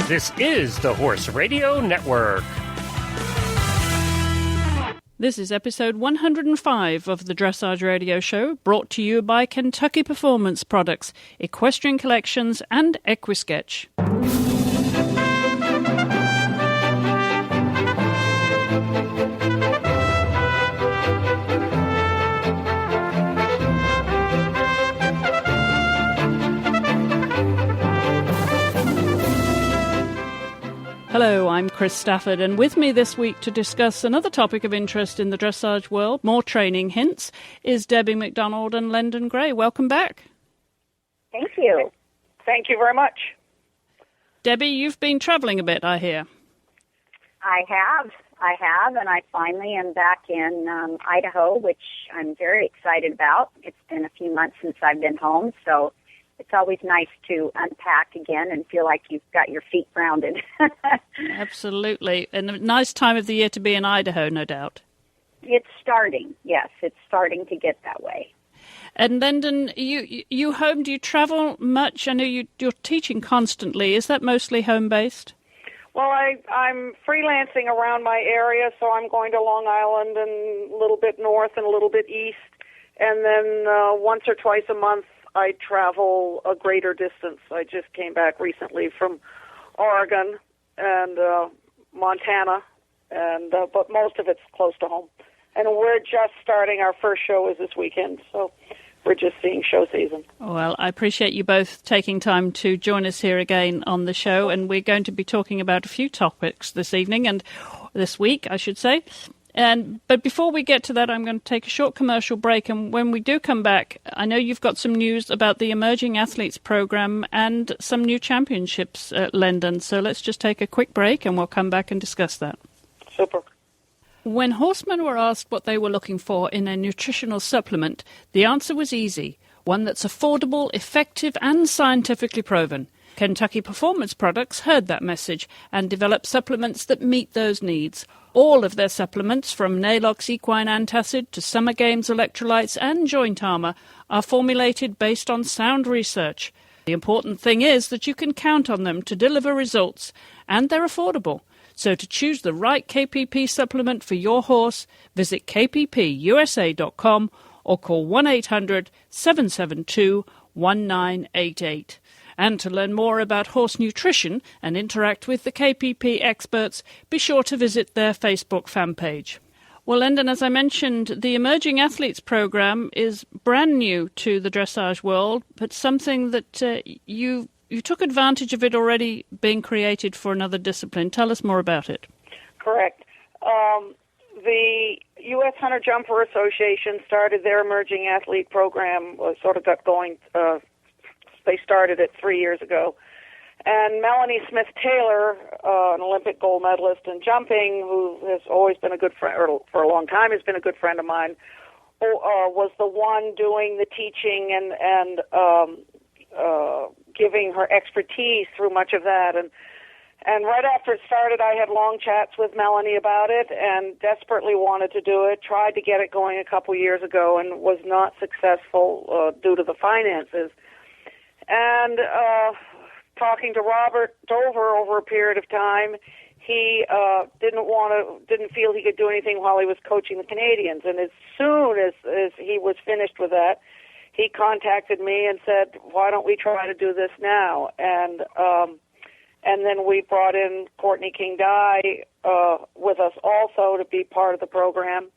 This is the Horse Radio Network. This is episode 105 of the Dressage Radio Show, brought to you by Kentucky Performance Products, Equestrian Collections, and Equisketch. Hello, I'm Chris Stafford, and with me this week to discuss another topic of interest in the dressage world, more training hints, is Debbie McDonald and Lendon Gray. Welcome back. Thank you. Thank you very much. Debbie, you've been traveling a bit, I hear. I have, and I finally am back in Idaho, which I'm very excited about. It's been a few months since I've been home, so it's always nice to unpack again and feel like you've got your feet grounded. Absolutely. And a nice time of the year to be in Idaho, no doubt. It's starting, yes. It's starting to get that way. And Lendon, you home, do you travel much? I know you're teaching constantly. Is that mostly home-based? Well, I'm freelancing around my area, so I'm going to Long Island and a little bit north and a little bit east. And then once or twice a month, I travel a greater distance. I just came back recently from Oregon and Montana, and but most of it's close to home. And we're just starting, our first show is this weekend, so we're just seeing show season. Well, I appreciate you both taking time to join us here again on the show, and we're going to be talking about a few topics this evening, and this week, I should say. But before we get to that, I'm going to take a short commercial break. And when we do come back, I know you've got some news about the Emerging Athletes Program and some new championships at Lendon. So let's just take a quick break and we'll come back and discuss that. Super. When horsemen were asked what they were looking for in a nutritional supplement, the answer was easy. One that's affordable, effective, and scientifically proven. Kentucky Performance Products heard that message and developed supplements that meet those needs. All of their supplements, from Nalox Equine Antacid to Summer Games Electrolytes and Joint Armor, are formulated based on sound research. The important thing is that you can count on them to deliver results, and they're affordable. So to choose the right KPP supplement for your horse, visit kppusa.com or call 1-800-772-1988. And to learn more about horse nutrition and interact with the KPP experts, be sure to visit their Facebook fan page. Well, Lendon, as I mentioned, the Emerging Athletes Program is brand new to the dressage world, but something that you took advantage of it already being created for another discipline. Tell us more about it. Correct. The U.S. Hunter Jumper Association started their Emerging Athlete Program, sort of got going. They started it 3 years ago. And Melanie Smith-Taylor, an Olympic gold medalist in jumping, who has always been a good friend, or for a long time has been a good friend of mine, was the one doing the teaching and giving her expertise through much of that. And right after it started, I had long chats with Melanie about it and desperately wanted to do it, tried to get it going a couple years ago and was not successful due to the finances. And talking to Robert Dover over a period of time, he didn't feel he could do anything while he was coaching the Canadians. And as soon as he was finished with that, he contacted me and said, "Why don't we try to do this now?" And then we brought in Courtney King-Dye with us also to be part of the program.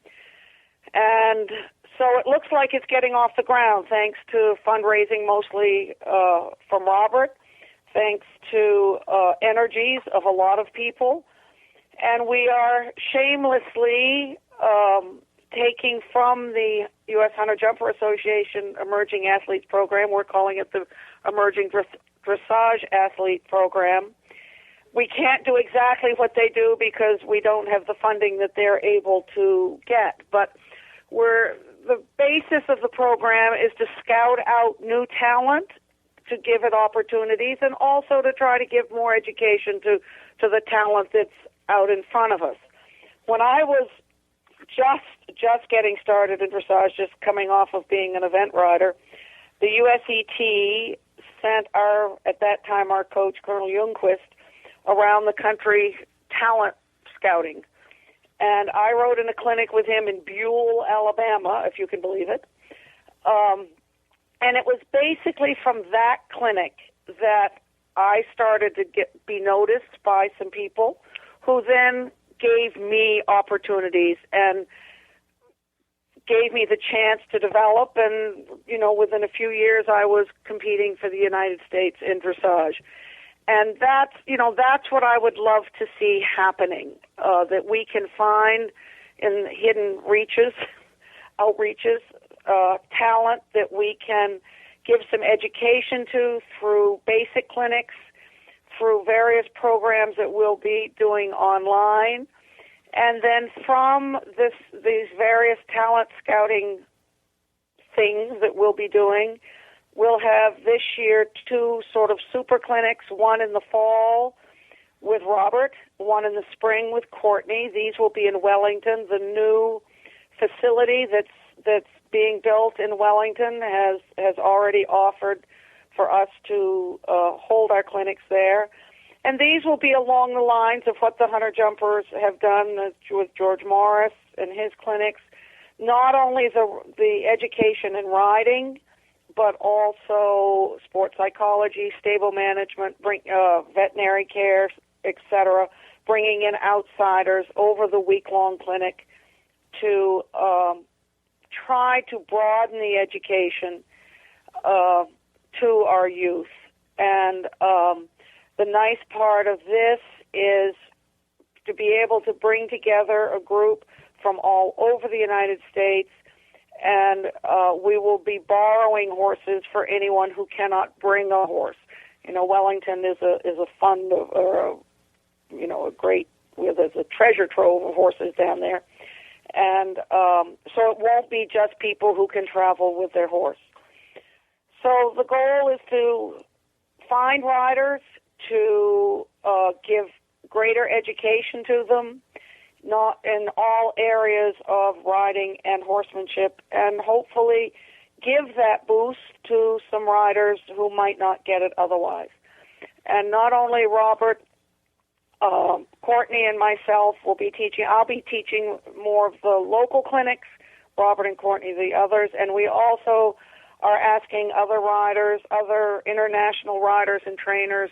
And so it looks like it's getting off the ground, thanks to fundraising mostly from Robert, thanks to energies of a lot of people. And we are shamelessly taking from the U.S. Hunter Jumper Association Emerging Athletes Program, we're calling it the Emerging Dressage Athlete Program. We can't do exactly what they do because we don't have the funding that they're able to get, but the basis of the program is to scout out new talent, to give it opportunities, and also to try to give more education to the talent that's out in front of us. When I was just getting started in dressage, just coming off of being an event rider, the USET sent at that time, our coach, Colonel Ljungquist, around the country talent scouting. And I rode in a clinic with him in Buell, Alabama, if you can believe it. And it was basically from that clinic that I started to be noticed by some people who then gave me opportunities and gave me the chance to develop. And, within a few years, I was competing for the United States in dressage. And that's what I would love to see happening, that we can find in hidden outreaches, talent that we can give some education to through basic clinics, through various programs that we'll be doing online. And then from these various talent scouting things that we'll be doing, we'll have this year 2 sort of super clinics, one in the fall with Robert, one in the spring with Courtney. These will be in Wellington. The new facility that's being built in Wellington has already offered for us to hold our clinics there. And these will be along the lines of what the Hunter Jumpers have done with George Morris and his clinics, not only the education in riding, but also sports psychology, stable management, veterinary care, etc., bringing in outsiders over the week-long clinic to try to broaden the education to our youth. And the nice part of this is to be able to bring together a group from all over the United States, and we will be borrowing horses for anyone who cannot bring a horse. Wellington is a fund or a great, there's a treasure trove of horses down there, and so it won't be just people who can travel with their horse. So the goal is to find riders, to give greater education to them, not in all areas of riding and horsemanship, and hopefully give that boost to some riders who might not get it otherwise. And not only Robert, Courtney and myself will be teaching. I'll be teaching more of the local clinics, Robert and Courtney the others, and we also are asking other riders, other international riders and trainers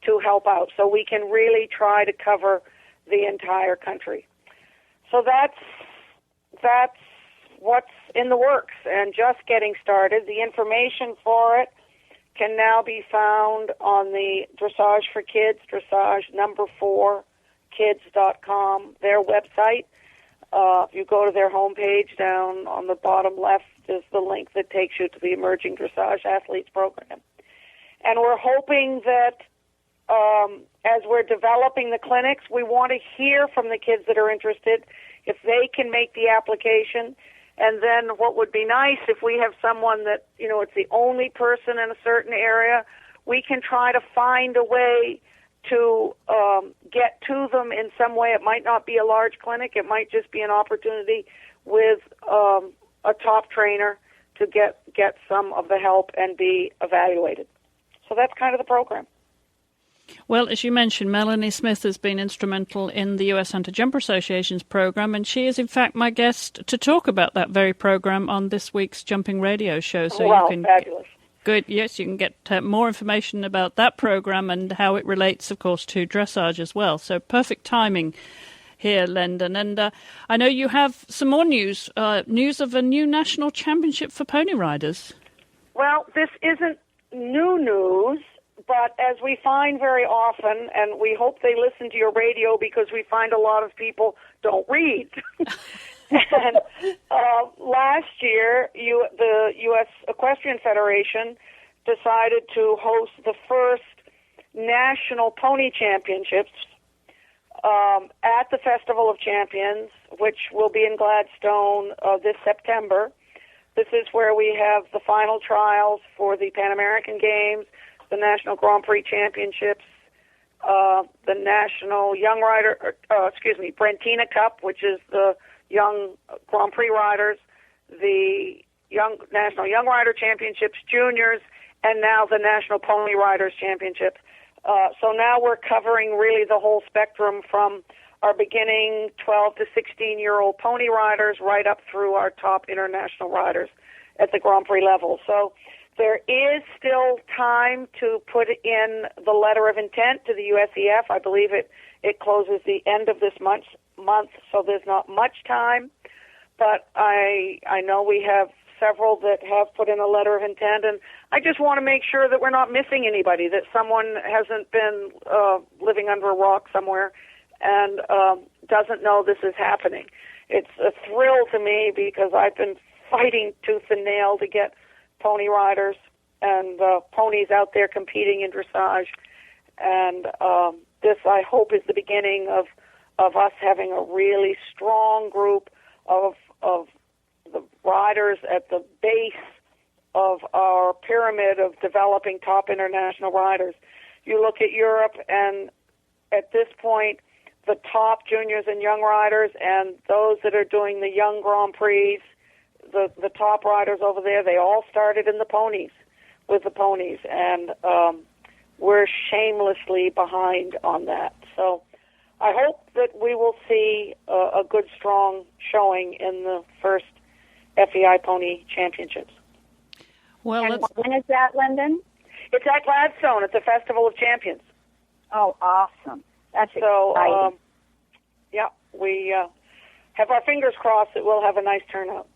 to help out, so we can really try to cover the entire country. So that's what's in the works and just getting started. The information for it can now be found on the Dressage for Kids, dressage4kids.com, their website. If you go to their homepage, down on the bottom left is the link that takes you to the Emerging Dressage Athletes Program. And we're hoping that as we're developing the clinics, we want to hear from the kids that are interested, if they can make the application. And then what would be nice, if we have someone that, it's the only person in a certain area, we can try to find a way to get to them in some way. It might not be a large clinic. It might just be an opportunity with a top trainer to get some of the help and be evaluated. So that's kind of the program. Well, as you mentioned, Melanie Smith has been instrumental in the U.S. Hunter Jumper Association's program, and she is, in fact, my guest to talk about that very program on this week's Jumping Radio show. So wow, you can fabulous. Good. Yes, you can get more information about that program and how it relates, of course, to dressage as well. So perfect timing here, Lendon. And I know you have some more news of a new national championship for pony riders. Well, this isn't new news. But as we find very often, and we hope they listen to your radio because we find a lot of people don't read. And last year, the U.S. Equestrian Federation decided to host the first national pony championships at the Festival of Champions, which will be in Gladstone this September. This is where we have the final trials for the Pan American Games, the National Grand Prix Championships, the National Young Rider, Brentina Cup, which is the Young Grand Prix Riders, the National Young Rider Championships, Juniors, and now the National Pony Riders Championship. So now we're covering really the whole spectrum from our beginning 12 to 16-year-old pony riders right up through our top international riders at the Grand Prix level. So there is still time to put in the letter of intent to the USEF. I believe it closes the end of this month, so there's not much time. But I know we have several that have put in a letter of intent, and I just want to make sure that we're not missing anybody, that someone hasn't been living under a rock somewhere and doesn't know this is happening. It's a thrill to me because I've been fighting tooth and nail to get pony riders and ponies out there competing in dressage, and this, I hope, is the beginning of us having a really strong group of the riders at the base of our pyramid of developing top international riders. You look at Europe, and at this point, the top juniors and young riders and those that are doing the young Grand Prix, the top riders over there, they all started in the ponies, with the ponies, and we're shamelessly behind on that. So I hope that we will see a good, strong showing in the first FEI Pony Championships. Well, and when is that, Lendon? It's at Gladstone. It's a Festival of Champions. Oh, awesome. That's exciting. Yeah, we have our fingers crossed that we'll have a nice turnout.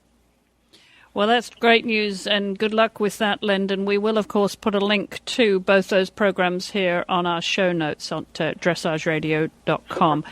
Well, that's great news, and good luck with that, Lendon. We will, of course, put a link to both those programs here on our show notes on dressageradio.com.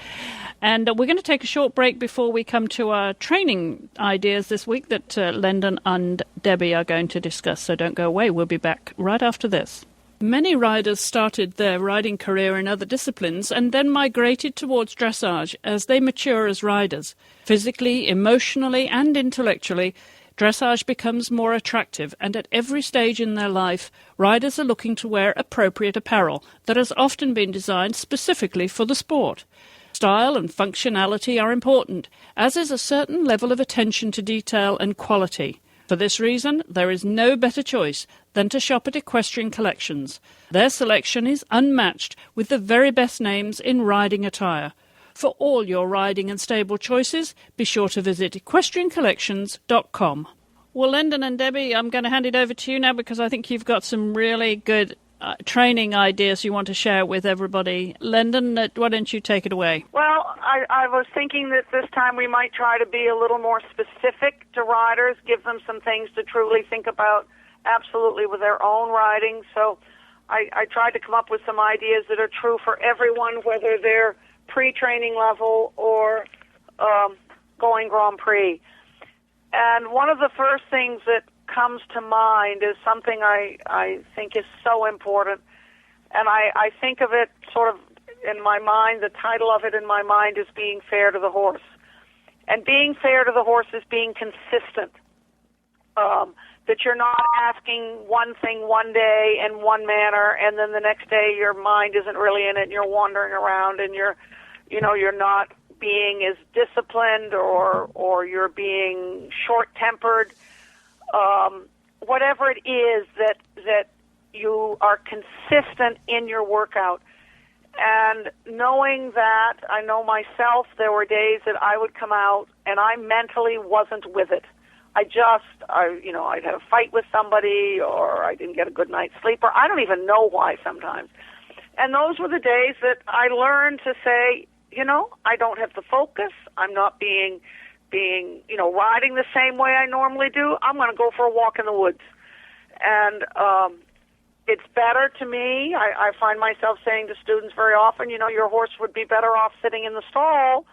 And we're going to take a short break before we come to our training ideas this week that Lendon and Debbie are going to discuss, so don't go away. We'll be back right after this. Many riders started their riding career in other disciplines and then migrated towards dressage as they mature as riders. Physically, emotionally, and intellectually, dressage becomes more attractive, and at every stage in their life, riders are looking to wear appropriate apparel that has often been designed specifically for the sport. Style and functionality are important, as is a certain level of attention to detail and quality. For this reason, there is no better choice than to shop at Equestrian Collections. Their selection is unmatched with the very best names in riding attire. For all your riding and stable choices, be sure to visit equestriancollections.com. Well, Lendon and Debbie, I'm going to hand it over to you now because I think you've got some really good training ideas you want to share with everybody. Lendon, why don't you take it away? Well, I was thinking that this time we might try to be a little more specific to riders, give them some things to truly think about absolutely with their own riding. So I tried to come up with some ideas that are true for everyone, whether they're pre-training level or going Grand Prix. And one of the first things that comes to mind is something I think is so important, and I think of it sort of in my mind, the title of it in my mind is being fair to the horse. And being fair to the horse is being consistent, that you're not asking one thing one day in one manner, and then the next day your mind isn't really in it, and you're wandering around, and you're not being as disciplined, or you're being short-tempered. Whatever it is that you are consistent in your workout. And knowing that, I know myself, there were days that I would come out and I mentally wasn't with it. I'd had a fight with somebody, or I didn't get a good night's sleep, or I don't even know why sometimes. And those were the days that I learned to say, I don't have the focus. I'm not being riding the same way I normally do. I'm going to go for a walk in the woods. And it's better to me. I find myself saying to students very often, your horse would be better off sitting in the stall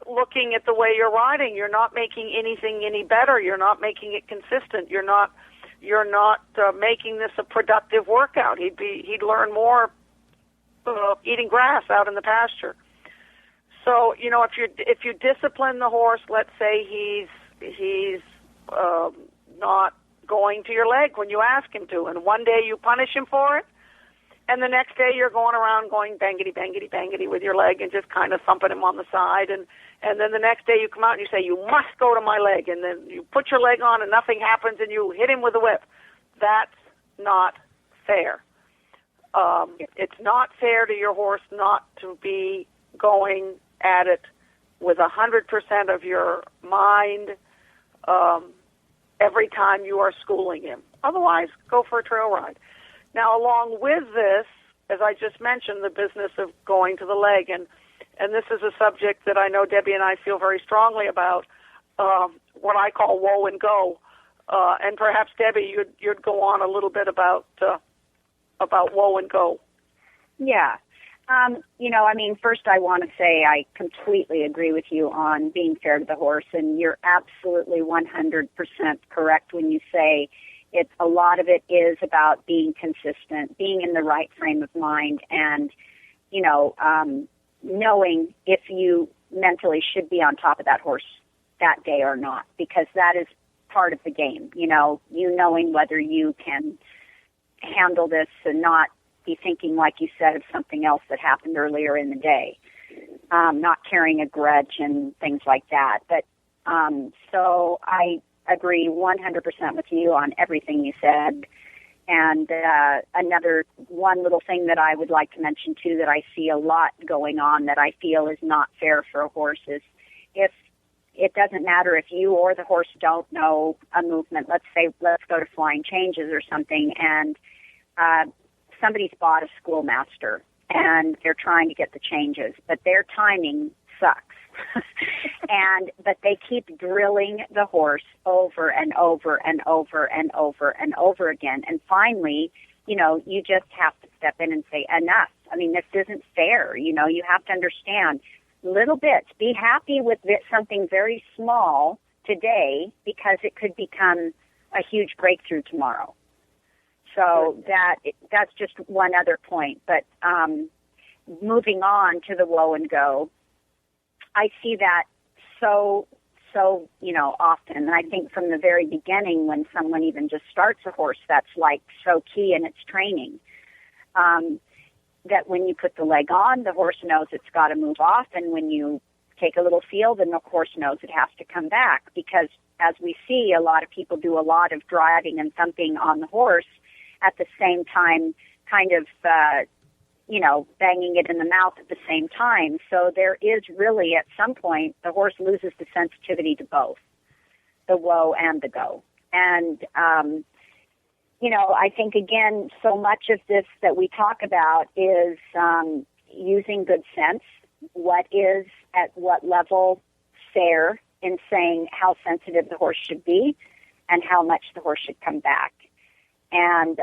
looking at the way you're riding. You're not making anything any better. You're not making it consistent. You're not making this a productive workout. He'd learn more eating grass out in the pasture. So, if you discipline the horse, let's say he's not going to your leg when you ask him to, and one day you punish him for it, and the next day you're going around going bangity, bangity, bangity with your leg and just kind of thumping him on the side, and then the next day you come out and you say, you must go to my leg, and then you put your leg on and nothing happens and you hit him with a whip. That's not fair. It's not fair to your horse not to be going at it with 100% of your mind every time you are schooling him. Otherwise, go for a trail ride. Now, along with this, as I just mentioned, the business of going to the leg, and this is a subject that I know Debbie and I feel very strongly about, what I call woe and go. And perhaps, Debbie, you'd go on a little bit about woe and go. Yeah. First I want to say I completely agree with you on being fair to the horse, and you're absolutely 100% correct when you say a lot of it is about being consistent, being in the right frame of mind, and, knowing if you mentally should be on top of that horse that day or not, because that is part of the game, you knowing whether you can handle this and not be thinking, like you said, of something else that happened earlier in the day, not carrying a grudge and things like that. But so I agree 100% with you on everything you said. And another one little thing that I would like to mention, too, that I see a lot going on that I feel is not fair for a horse is if it doesn't matter if you or the horse don't know a movement. Let's go to flying changes or something, and somebody's bought a schoolmaster, and they're trying to get the changes, but their timing sucks. But they keep drilling the horse over and over and over and over and over again. And finally, you just have to step in and say, enough. I mean, this isn't fair. You have to understand little bits. Be happy with something very small today because it could become a huge breakthrough tomorrow. So that's just one other point. But moving on to the woe and go, I see that so often. And I think from the very beginning when someone even just starts a horse, that's like so key in its training. That when you put the leg on, the horse knows it's got to move off. And when you take a little field, then the horse knows it has to come back. Because as we see, a lot of people do a lot of driving and thumping on the horse at the same time, kind of, banging it in the mouth at the same time. So there is really, at some point, the horse loses the sensitivity to both, the woe and the go. And, I think, again, so much of this that we talk about is using good sense, what is at what level fair in saying how sensitive the horse should be and how much the horse should come back. And,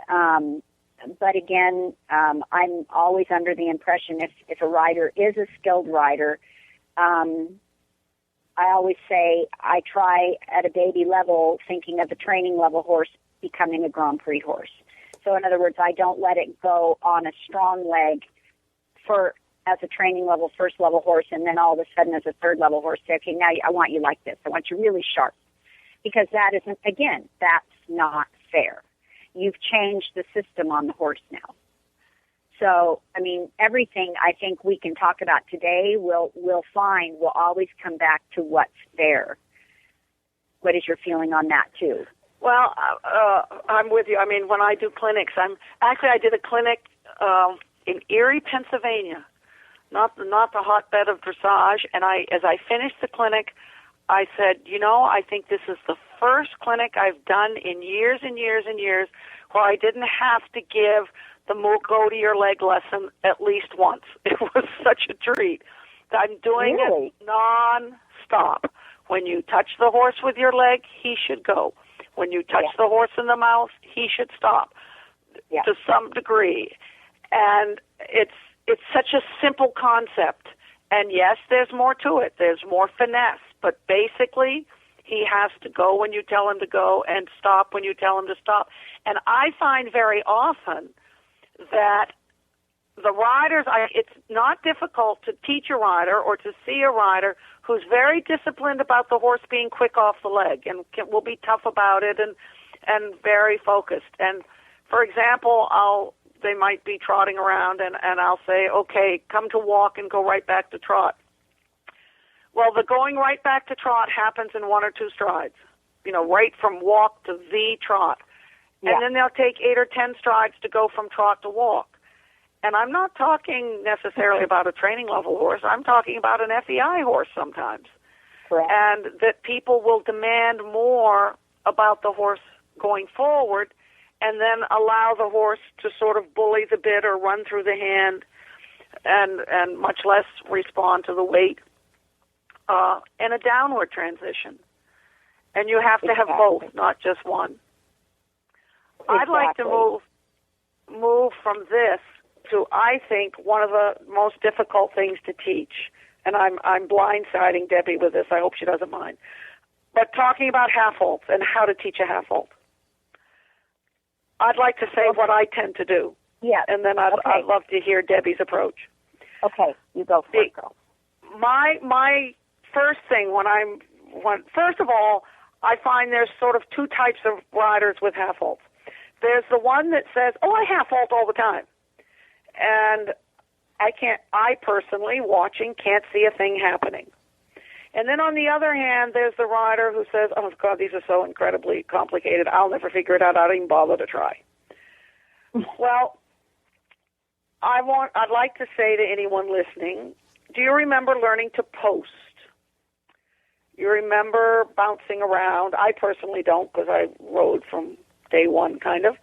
but again, I'm always under the impression if a rider is a skilled rider, I always say I try at a baby level thinking of a training level horse becoming a Grand Prix horse. So in other words, I don't let it go on a strong leg as a training level, first level horse, and then all of a sudden as a third level horse say, okay, now I want you like this. I want you really sharp. Because that's not fair. You've changed the system on the horse now. So, everything I think we can talk about today, we'll find will always come back to what's fair. What is your feeling on that, too? Well, I'm with you. When I do clinics, I did a clinic in Erie, Pennsylvania, not the hotbed of dressage. And as I finished the clinic, I said, I think this is the first clinic I've done in years and years and years where I didn't have to give the go to your leg lesson at least once. It was such a treat. I'm doing it non-stop. When you touch the horse with your leg, he should go. When you touch the horse in the mouth, he should stop to some degree. And it's such a simple concept. And yes, there's more to it. There's more finesse. But basically, he has to go when you tell him to go and stop when you tell him to stop. And I find very often that the riders, it's not difficult to teach a rider or to see a rider who's very disciplined about the horse being quick off the leg and will be tough about it and very focused. And, for example, they might be trotting around and I'll say, okay, come to walk and go right back to trot. Well, the going right back to trot happens in one or two strides, right from walk to the trot. And then they'll take 8 or 10 strides to go from trot to walk. And I'm not talking necessarily about a training level horse. I'm talking about an FEI horse sometimes. Correct. And that people will demand more about the horse going forward and then allow the horse to sort of bully the bit or run through the hand and much less respond to the weight in a downward transition. And you have to have both, not just one. Exactly. I'd like to move from this to, I think, one of the most difficult things to teach. And I'm blindsiding Debbie with this. I hope she doesn't mind. But talking about half-holds and how to teach a half-hold. I'd like to say what I tend to do. Yeah. And then I'd love to hear Debbie's approach. Okay, you go for it, girl. My first thing first of all, I find there's sort of two types of riders with half-holds. There's the one that says, I half-halt all the time. And I personally, watching, can't see a thing happening. And then on the other hand, there's the rider who says, oh, God, these are so incredibly complicated. I'll never figure it out. I don't even bother to try. Well, I'd like to say to anyone listening, do you remember learning to post? You remember bouncing around? I personally don't because I rode from day one, kind of.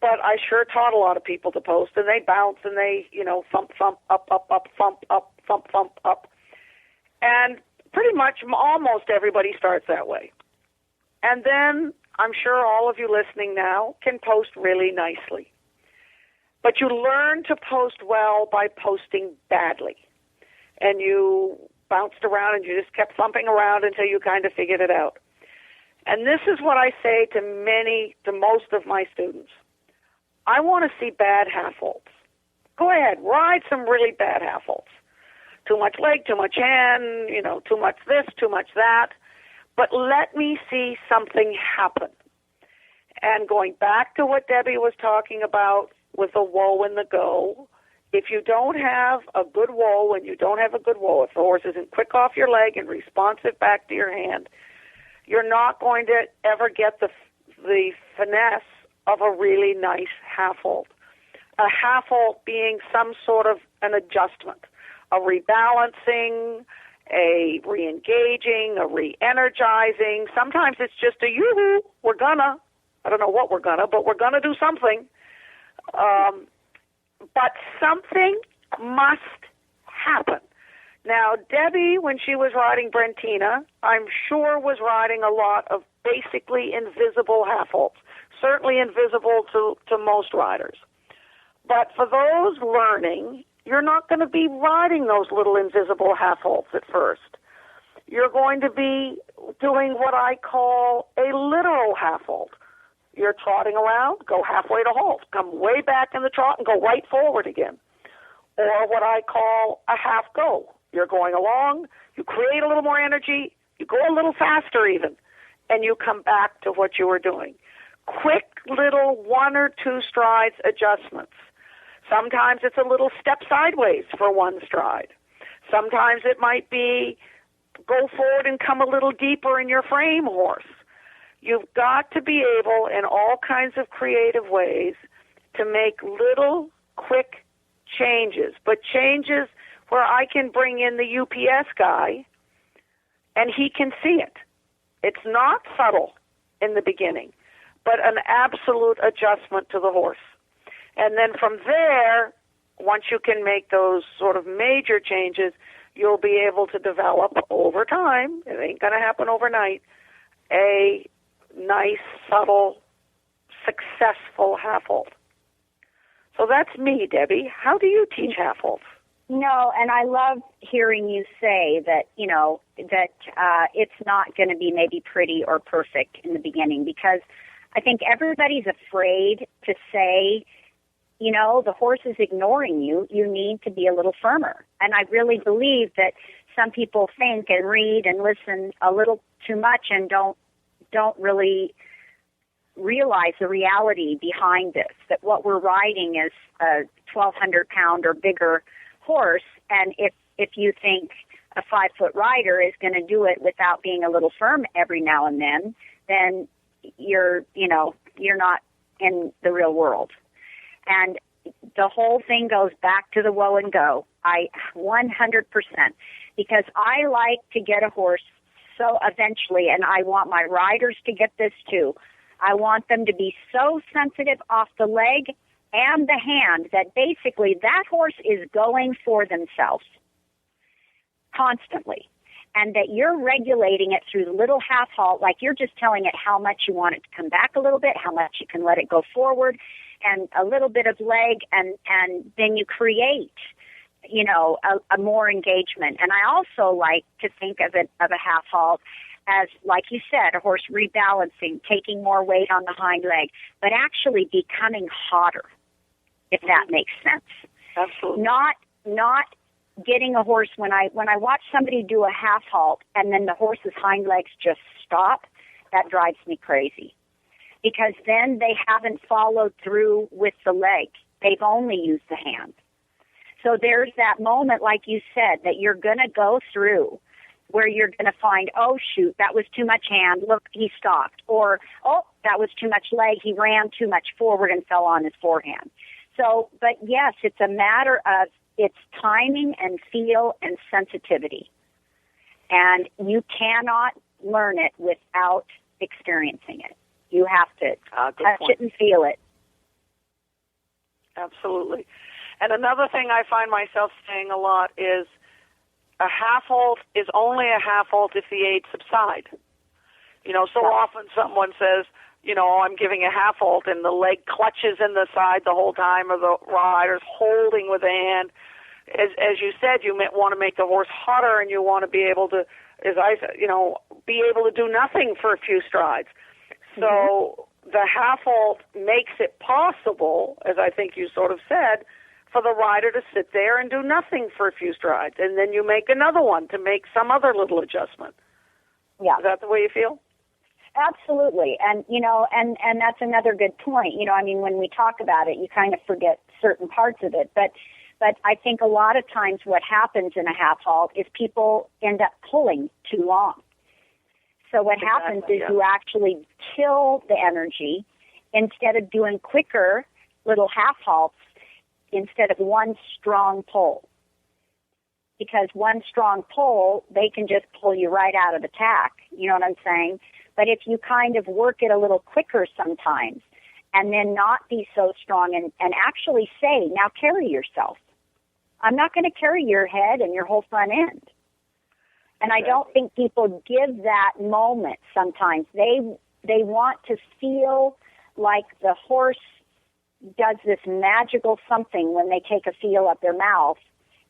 But I sure taught a lot of people to post, and they bounce, and they, thump, thump, up, up, up, thump, up, thump, thump, up. And pretty much almost everybody starts that way. And then I'm sure all of you listening now can post really nicely. But you learn to post well by posting badly. And you bounced around and you just kept thumping around until you kind of figured it out. And this is what I say to most of my students. I want to see bad half-holds. Go ahead, ride some really bad half-holds. Too much leg, too much hand, too much this, too much that. But let me see something happen. And going back to what Debbie was talking about with the whoa and the go, if you don't have a good whoa and you don't have a good whoa, if the horse isn't quick off your leg and responsive back to your hand, you're not going to ever get the finesse of a really nice half-hold. A half-hold being some sort of an adjustment, a rebalancing, a re-engaging, a re-energizing. Sometimes it's just a yoo-hoo, I don't know what we're gonna, but we're gonna do something. But something must happen. Now, Debbie, when she was riding Brentina, I'm sure was riding a lot of basically invisible half-holds, certainly invisible to most riders. But for those learning, you're not going to be riding those little invisible half-holds at first. You're going to be doing what I call a literal half-hold. You're trotting around, go halfway to halt, come way back in the trot and go right forward again. Or what I call a half-go. You're going along, you create a little more energy, you go a little faster even, and you come back to what you were doing. Quick little 1 or 2 strides adjustments. Sometimes it's a little step sideways for 1 stride. Sometimes it might be go forward and come a little deeper in your frame, horse. You've got to be able, in all kinds of creative ways, to make little, quick changes, but changes where I can bring in the UPS guy and he can see it. It's not subtle in the beginning, but an absolute adjustment to the horse. And then from there, once you can make those sort of major changes, you'll be able to develop over time, it ain't going to happen overnight, a nice, subtle, successful half-hold. So that's me, Debbie. How do you teach half-holds? No, and I love hearing you say that, it's not going to be maybe pretty or perfect in the beginning, because I think everybody's afraid to say, the horse is ignoring you. You need to be a little firmer. And I really believe that some people think and read and listen a little too much and don't really realize the reality behind this, that what we're riding is a 1,200-pound or bigger horse, and if you think a 5-foot rider is going to do it without being a little firm every now and then you're not in the real world. And the whole thing goes back to the woe and go. 100%, because I like to get a horse so eventually, and I want my riders to get this too. I want them to be so sensitive off the leg and the hand that basically that horse is going for themselves constantly, and that you're regulating it through the little half halt, like you're just telling it how much you want it to come back a little bit, how much you can let it go forward, and a little bit of leg, and then you create, you know, a more engagement. And I also like to think of it, of a half halt, as, like you said, a horse rebalancing, taking more weight on the hind leg, but actually becoming hotter, if that makes sense. Absolutely. Not getting a horse, when I watch somebody do a half halt and then the horse's hind legs just stop, that drives me crazy. Because then they haven't followed through with the leg. They've only used the hand. So there's that moment, like you said, that you're going to go through where you're going to find, oh, shoot, that was too much hand. Look, he stopped. Or, oh, that was too much leg. He ran too much forward and fell on his forehand. So, but yes, it's a matter of its timing and feel and sensitivity. And you cannot learn it without experiencing it. You have to touch it and feel it. Absolutely. And another thing I find myself saying a lot is a half halt is only a half halt if the aids subside. You know, so often someone says, you know, I'm giving a half halt and the leg clutches in the side the whole time, or the rider's holding with a hand. As you said, you want to make the horse hotter, and you want to be able to, as I said, you know, be able to do nothing for a few strides. So the half halt makes it possible, as I think you sort of said, for the rider to sit there and do nothing for a few strides, and then you make another one to make some other little adjustment. Yeah. Is that the way you feel? Absolutely. And, you know, and that's another good point. You know, I mean, when we talk about it, you kind of forget certain parts of it. But I think a lot of times what happens in a half halt is people end up pulling too long. So what happens is you actually kill the energy instead of doing quicker little half halts instead of one strong pull. Because one strong pull, they can just pull you right out of the tack. You know what I'm saying? But if you kind of work it a little quicker sometimes and then not be so strong and actually say, now carry yourself. I'm not going to carry your head and your whole front end. And I don't think people give that moment sometimes. They want to feel like the horse does this magical something when they take a feel up their mouth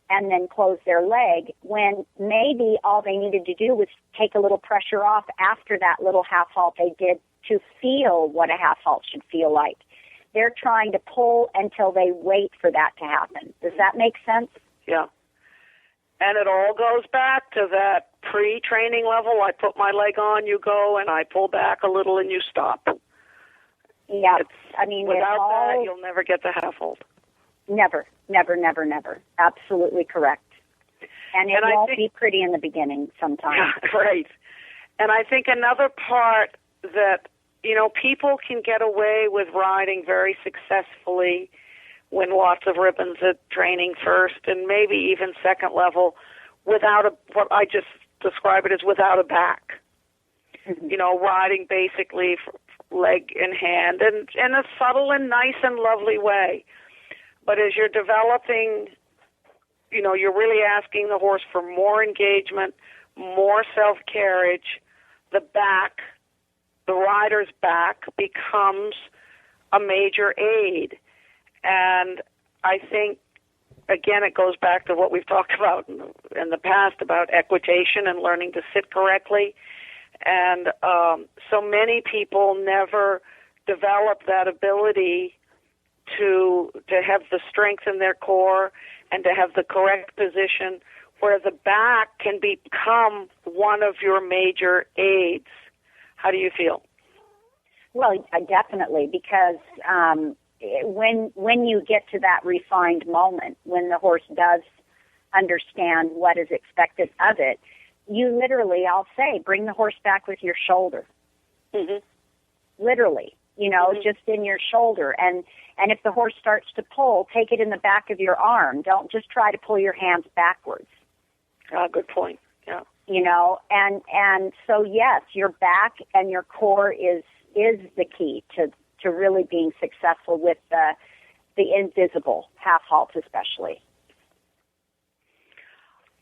and then close their leg, when maybe all they needed to do was take a little pressure off after that little half halt they did to feel what a half halt should feel like. They're trying to pull until they wait for that to happen. Does that make sense? Yeah. And it all goes back to that pre-training level. I put my leg on, you go, and I pull back a little and you stop. Yeah. I mean, without that, you'll never get the half halt. Never. Absolutely correct. And it won't be pretty in the beginning sometimes. Yeah, right. And I think another part that, you know, people can get away with riding very successfully, win lots of ribbons at training first and maybe even second level, without what I just describe it as without a back. Mm-hmm. You know, riding basically leg in hand and in a subtle and nice and lovely way. But as you're developing, you know, you're really asking the horse for more engagement, more self-carriage. The back, the rider's back becomes a major aid. And I think, again, it goes back to what we've talked about in the past about equitation and learning to sit correctly. And so many people never develop that ability to have the strength in their core and to have the correct position where the back can become one of your major aids. How do you feel? Well, definitely, because when you get to that refined moment, when the horse does understand what is expected of it, you literally, I'll say, bring the horse back with your shoulder. Mm-hmm. Literally. just in your shoulder. And if the horse starts to pull, take it in the back of your arm. Don't just try to pull your hands backwards. Good point. Yeah. And so yes, your back and your core is the key to really being successful with the invisible half halt especially.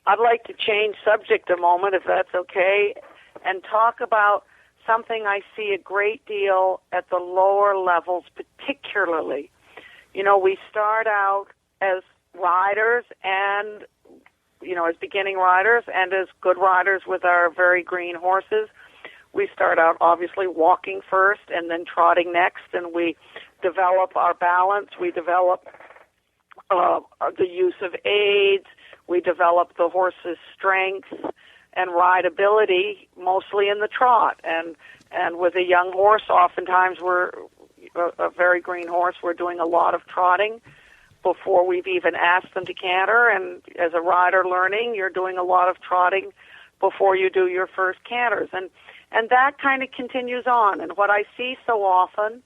I'd like to change subject a moment, if that's okay, and talk about something I see a great deal at the lower levels particularly. We start out as riders and, as beginning riders and as good riders with our very green horses. We start out obviously walking first and then trotting next, and we develop our balance. We develop the use of aids. We develop the horse's strength and rideability, mostly in the trot. And with a young horse, oftentimes we're a very green horse. We're doing a lot of trotting before we've even asked them to canter. And as a rider learning, you're doing a lot of trotting before you do your first canters. And that kind of continues on. And what I see so often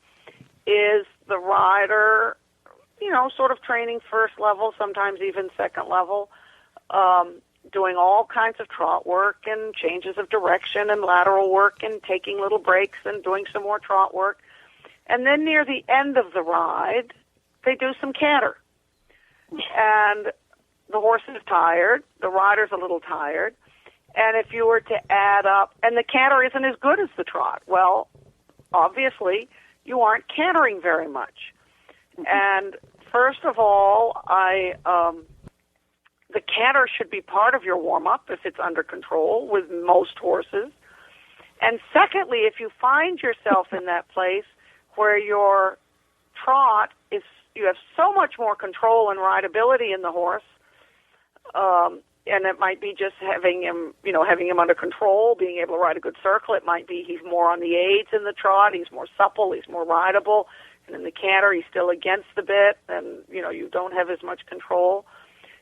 is the rider, sort of training first level, sometimes even second level, doing all kinds of trot work and changes of direction and lateral work and taking little breaks and doing some more trot work. And then near the end of the ride, they do some canter. And the horse is tired, the rider's a little tired, and if you were to add up, and the canter isn't as good as the trot, well, obviously, you aren't cantering very much. And first of all, the canter should be part of your warm-up if it's under control with most horses. And secondly, if you find yourself in that place where your trot is, you have so much more control and rideability in the horse, and it might be just having him under control, being able to ride a good circle. It might be he's more on the aids in the trot, he's more supple, he's more rideable, and in the canter he's still against the bit, and you don't have as much control.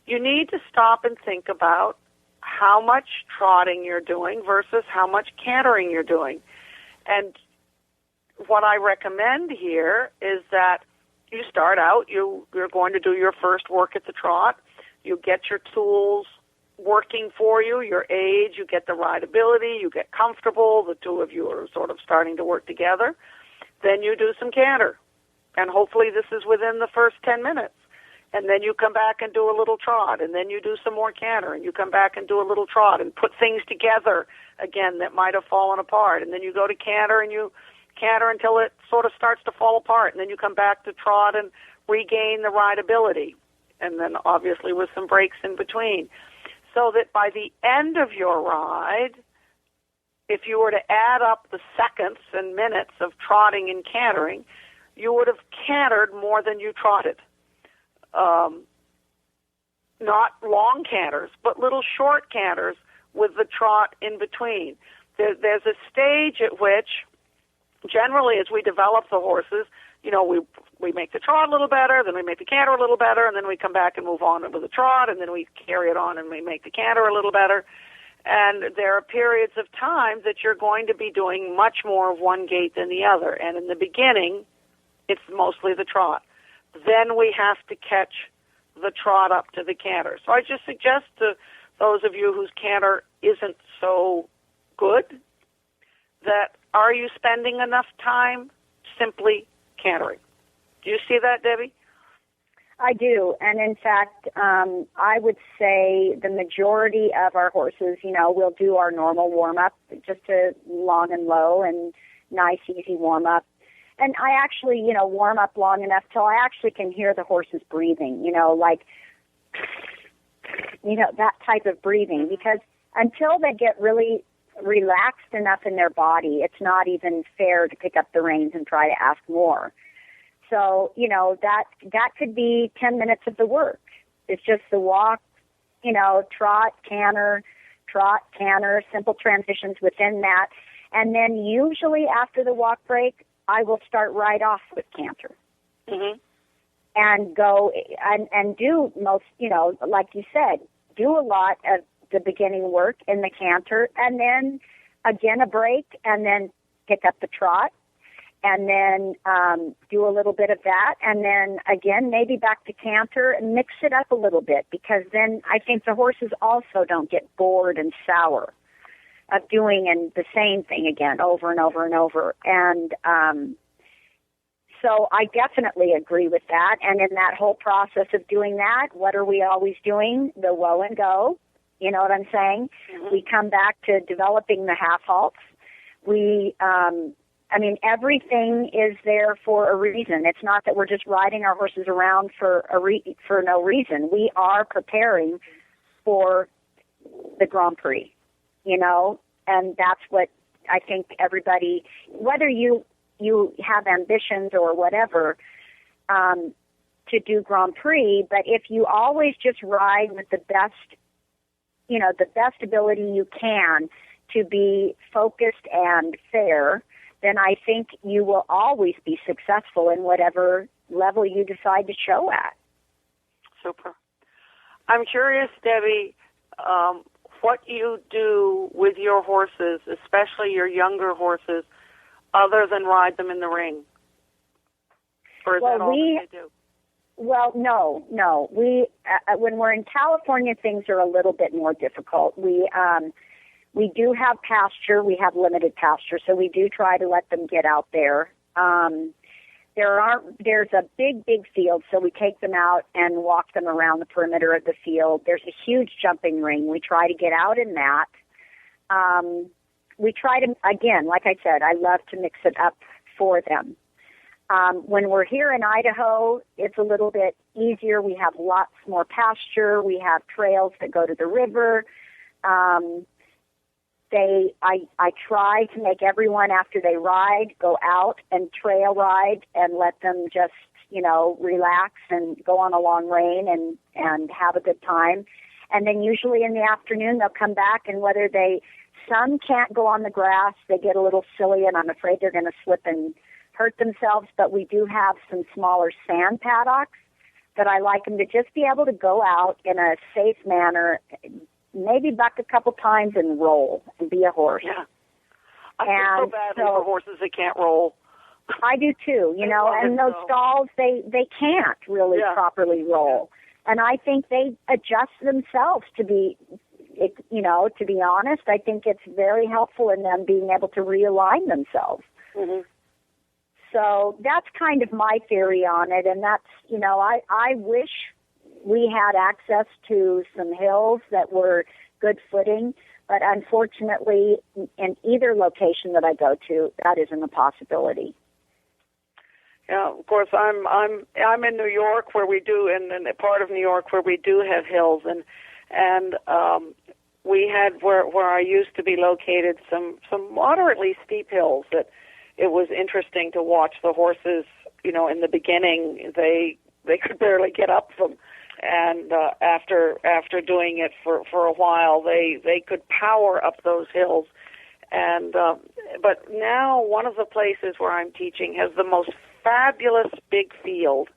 You need to stop and think about how much trotting you're doing versus how much cantering you're doing. And what I recommend here is that you start out, you're going to do your first work at the trot. You get your tools working for you, your aids, you get the rideability, you get comfortable, the two of you are sort of starting to work together. Then you do some canter. And hopefully this is within the first 10 minutes. And then you come back and do a little trot, and then you do some more canter, and you come back and do a little trot and put things together again that might have fallen apart. And then you go to canter, and you canter until it sort of starts to fall apart, and then you come back to trot and regain the rideability, and then obviously with some breaks in between. So that by the end of your ride, if you were to add up the seconds and minutes of trotting and cantering, you would have cantered more than you trotted. Not long canters, but little short canters with the trot in between. There's a stage at which, generally as we develop the horses, we make the trot a little better, then we make the canter a little better, and then we come back and move on with the trot, and then we carry it on and we make the canter a little better. And there are periods of time that you're going to be doing much more of one gait than the other. And in the beginning, it's mostly the trot. Then we have to catch the trot up to the canter. So I just suggest to those of you whose canter isn't so good that are you spending enough time simply cantering? Do you see that, Debbie? I do. And in fact, I would say the majority of our horses, we'll do our normal warm-up, just a long and low and nice, easy warm-up. And I actually, warm up long enough till I actually can hear the horses breathing, that type of breathing. Because until they get really relaxed enough in their body, it's not even fair to pick up the reins and try to ask more. So, that could be 10 minutes of the work. It's just the walk, trot, canter, simple transitions within that. And then usually after the walk break, I will start right off with canter. Mm-hmm. And go and do most, like you said, do a lot of the beginning work in the canter, and then again a break, and then pick up the trot. and then do a little bit of that, and then again maybe back to canter and mix it up a little bit, because then I think the horses also don't get bored and sour of doing the same thing again over and over and over. And so I definitely agree with that. And in that whole process of doing that, what are we always doing? The woe and go. You know what I'm saying? Mm-hmm. We come back to developing the half halts. Everything is there for a reason. It's not that we're just riding our horses around for no reason. We are preparing for the Grand Prix, and that's what I think everybody, whether you have ambitions or whatever, to do Grand Prix, but if you always just ride with the best ability you can to be focused and fair, then I think you will always be successful in whatever level you decide to show at. Super. I'm curious, Debbie, what you do with your horses, especially your younger horses, other than ride them in the ring? Or is that all that they do? Well, no. We when we're in California, things are a little bit more difficult. We do have pasture. We have limited pasture, so we do try to let them get out there. There's a big field, so we take them out and walk them around the perimeter of the field. There's a huge jumping ring. We try to get out in that. We try to, again, like I said, I love to mix it up for them. When we're here in Idaho, it's a little bit easier. We have lots more pasture. We have trails that go to the river. I try to make everyone, after they ride, go out and trail ride and let them just, relax and go on a long rein and have a good time. And then usually in the afternoon, they'll come back, and some can't go on the grass. They get a little silly, and I'm afraid they're going to slip and hurt themselves. But we do have some smaller sand paddocks that I like them to just be able to go out in a safe manner, maybe buck a couple times and roll and be a horse. Yeah. I feel so badly for horses that can't roll. I do too, and those stalls, they can't really properly roll. And I think they adjust themselves to be honest. I think it's very helpful in them being able to realign themselves. Mm-hmm. So that's kind of my theory on it. And that's, I wish we had access to some hills that were good footing, but unfortunately, in either location that I go to, that isn't a possibility. Yeah, of course, I'm in New York, where we do, in a part of New York where we do have hills, and we had where I used to be located some moderately steep hills that it was interesting to watch the horses. In the beginning, they could barely get up them. And after doing it for a while, they could power up those hills. And but now one of the places where I'm teaching has the most fabulous big field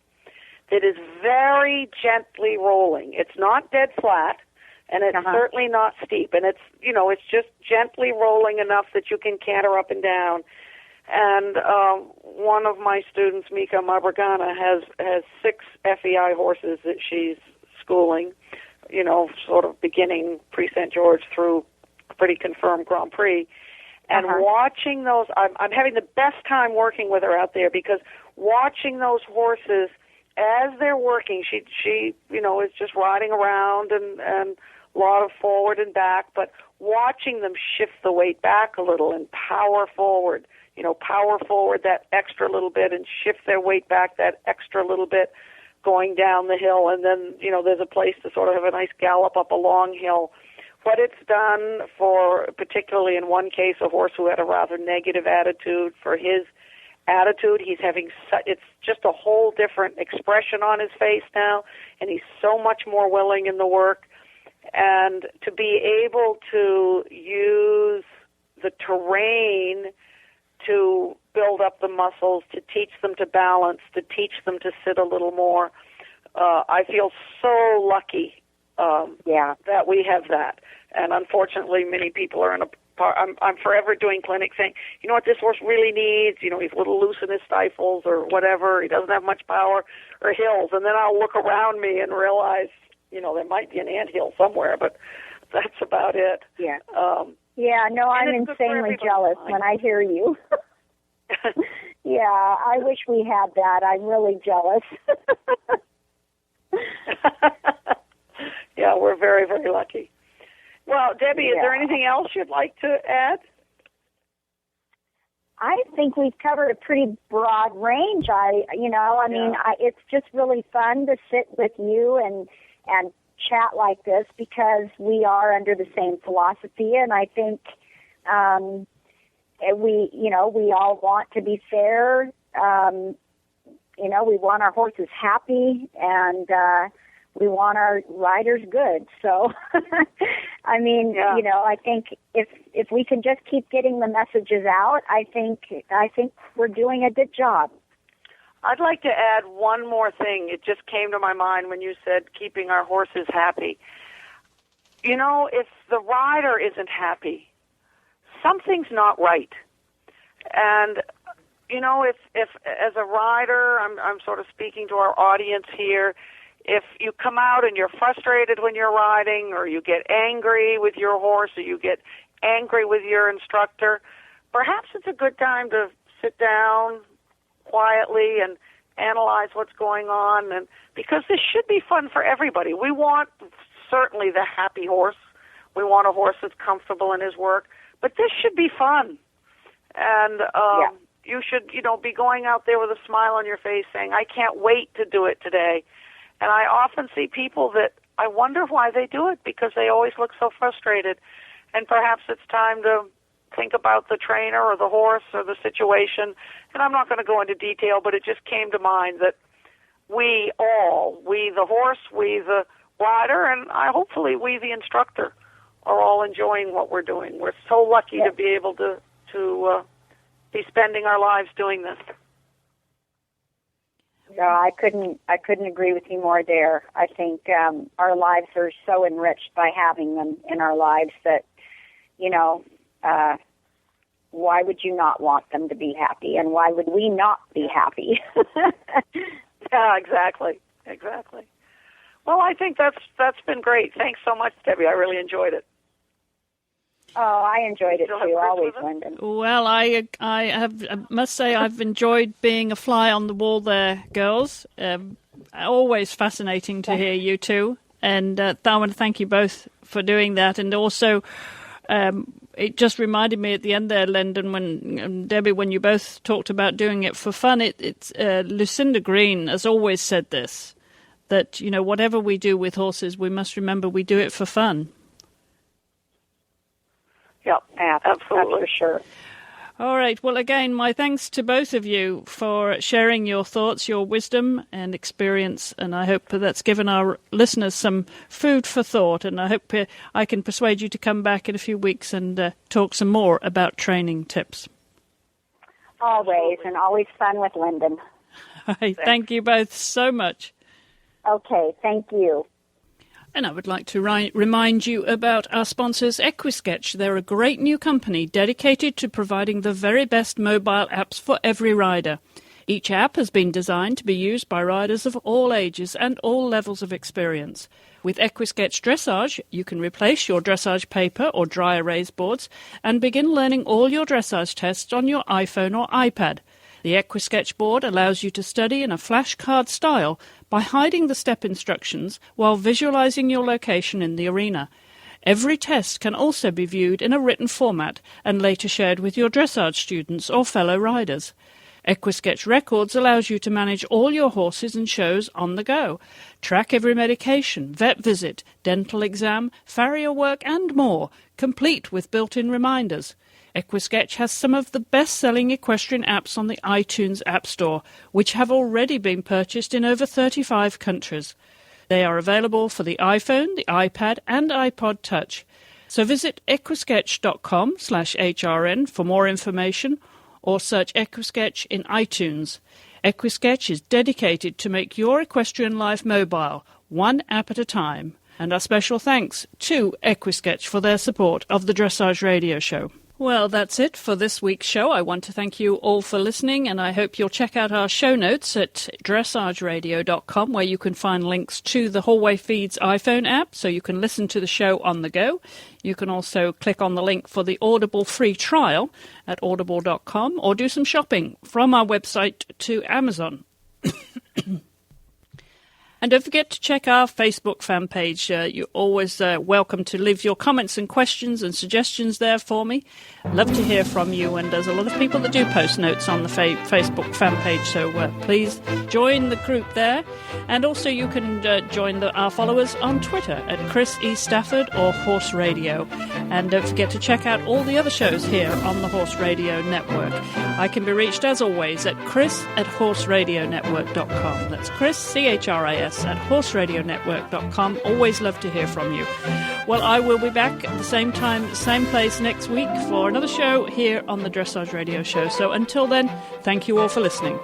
that is very gently rolling. It's not dead flat, and it's certainly not steep. And it's just gently rolling enough that you can canter up and down. And one of my students, Mika Mabragana, has 6 FEI horses that she's schooling, sort of beginning pre-St. George through a pretty confirmed Grand Prix. And watching those, I'm having the best time working with her out there, because watching those horses as they're working, she is just riding around and a lot of forward and back, but watching them shift the weight back a little and power forward that extra little bit and shift their weight back that extra little bit going down the hill. And then, there's a place to sort of have a nice gallop up a long hill. What it's done for, particularly in one case, a horse who had a rather negative attitude, for his attitude, it's just a whole different expression on his face now, and he's so much more willing in the work. And to be able to use the terrain to build up the muscles, to teach them to balance, to teach them to sit a little more. I feel so lucky that we have that. And unfortunately, many people are in a I'm forever doing clinics saying, you know what this horse really needs? You know, he's a little loose in his stifles or whatever. He doesn't have much power or hills. And then I'll look around me and realize, you know, there might be an anthill somewhere, but that's about it. Yeah. No, I'm insanely jealous when I hear you. Yeah, I wish we had that. I'm really jealous. Yeah, we're very, very lucky. Well, Debbie, is there anything else you'd like to add? I think we've covered a pretty broad range. It's just really fun to sit with you and chat like this because we are under the same philosophy, and I think we all want to be fair. We want our horses happy, and we want our riders good. So, I think if we can just keep getting the messages out, I think we're doing a good job. I'd like to add one more thing. It just came to my mind when you said keeping our horses happy. You know, if the rider isn't happy, something's not right. And, you know, if as a rider, I'm sort of speaking to our audience here, if you come out and you're frustrated when you're riding, or you get angry with your horse, or you get angry with your instructor, perhaps it's a good time to sit down quietly and analyze what's going on, and because this should be fun for everybody. We want certainly the happy horse. We want a horse that's comfortable in his work, but this should be fun. And you should, be going out there with a smile on your face saying, I can't wait to do it today. And I often see people that I wonder why they do it, because they always look so frustrated. And perhaps it's time to think about the trainer or the horse or the situation. And I'm not going to go into detail, but it just came to mind that we the horse, we the rider, and hopefully we the instructor are all enjoying what we're doing. We're so lucky to be able to be spending our lives doing this. No, I couldn't agree with you more there. I think our lives are so enriched by having them in our lives that, why would you not want them to be happy, and why would we not be happy? Yeah, exactly. Well, I think that's been great. Thanks so much, Debbie. I really enjoyed it. Oh, I enjoyed it too, always, Lendon. Well, I must say I've enjoyed being a fly on the wall there, girls. Always fascinating to hear you two. And I want to thank you both for doing that. And also, it just reminded me at the end there, Lendon, Debbie, when you both talked about doing it for fun, it's Lucinda Green has always said this, that, whatever we do with horses, we must remember we do it for fun. Yep, absolutely. That's for sure. All right. Well, again, my thanks to both of you for sharing your thoughts, your wisdom and experience. And I hope that's given our listeners some food for thought. And I hope I can persuade you to come back in a few weeks and talk some more about training tips. Always, and always fun with Lendon. All right. Thank you both so much. Okay. Thank you. And I would like to remind you about our sponsors, Equisketch. They're a great new company dedicated to providing the very best mobile apps for every rider. Each app has been designed to be used by riders of all ages and all levels of experience. With Equisketch Dressage, you can replace your dressage paper or dry erase boards and begin learning all your dressage tests on your iPhone or iPad. The Equisketch board allows you to study in a flashcard style by hiding the step instructions while visualizing your location in the arena. Every test can also be viewed in a written format and later shared with your dressage students or fellow riders. Equisketch Records allows you to manage all your horses and shows on the go. Track every medication, vet visit, dental exam, farrier work and more, complete with built-in reminders. Equisketch has some of the best-selling equestrian apps on the iTunes App Store, which have already been purchased in over 35 countries. They are available for the iPhone, the iPad and iPod Touch. So visit equisketch.com/HRN for more information or search Equisketch in iTunes. Equisketch is dedicated to make your equestrian life mobile, one app at a time. And our special thanks to Equisketch for their support of the Dressage Radio Show. Well, that's it for this week's show. I want to thank you all for listening, and I hope you'll check out our show notes at dressageradio.com, where you can find links to the Hallway Feeds iPhone app, so you can listen to the show on the go. You can also click on the link for the Audible free trial at audible.com, or do some shopping from our website to Amazon. And don't forget to check our Facebook fan page. You're always welcome to leave your comments and questions and suggestions there for me. Love to hear from you, and there's a lot of people that do post notes on the Facebook fan page, so please join the group there. And also you can join our followers on Twitter at Chris E. Stafford or Horse Radio. And don't forget to check out all the other shows here on the Horse Radio Network. I can be reached, as always, at chris@horseradionetwork.com. That's Chris, C-H-R-I-S, at horseradionetwork.com. Always love to hear from you. Well, I will be back at the same time, same place next week for another show here on the Dressage Radio Show. So until then, thank you all for listening.